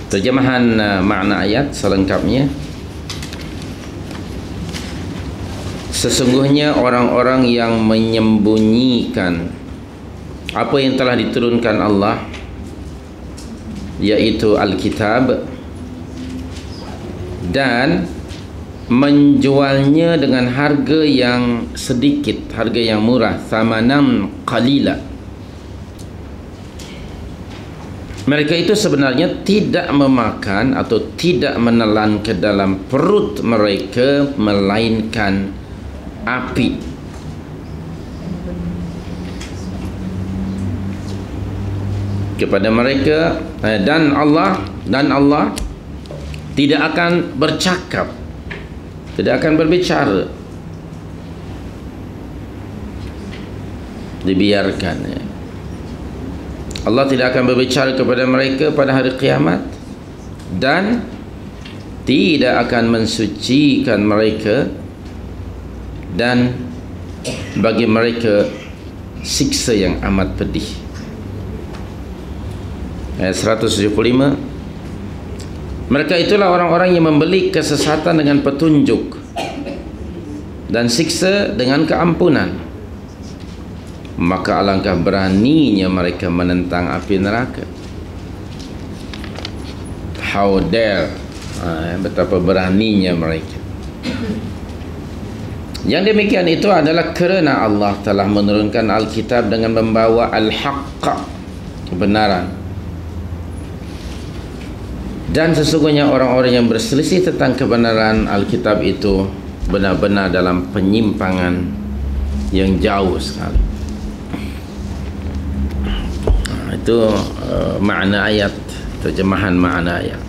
Terjemahan makna ayat selengkapnya. Sesungguhnya orang-orang yang menyembunyikan apa yang telah diturunkan Allah, yaitu Alkitab, dan menjualnya dengan harga yang sedikit, harga yang murah, thamanan qalila. Mereka itu sebenarnya tidak memakan atau tidak menelan ke dalam perut mereka melainkan api. Kepada mereka dan Allah tidak akan bercakap, tidak akan berbicara, dibiarkan, ya. Allah tidak akan berbicara kepada mereka pada hari kiamat dan tidak akan mensucikan mereka, dan bagi mereka siksa yang amat pedih. Ayat 175, mereka itulah orang-orang yang membeli kesesatan dengan petunjuk dan siksa dengan keampunan. Maka alangkah beraninya mereka menentang api neraka. How dare, betapa beraninya mereka. Yang demikian itu adalah kerana Allah telah menurunkan Alkitab dengan membawa al-haqqa, kebenaran. Dan sesungguhnya orang-orang yang berselisih tentang kebenaran Alkitab itu benar-benar dalam penyimpangan yang jauh sekali. Itu makna ayat, terjemahan makna ayat.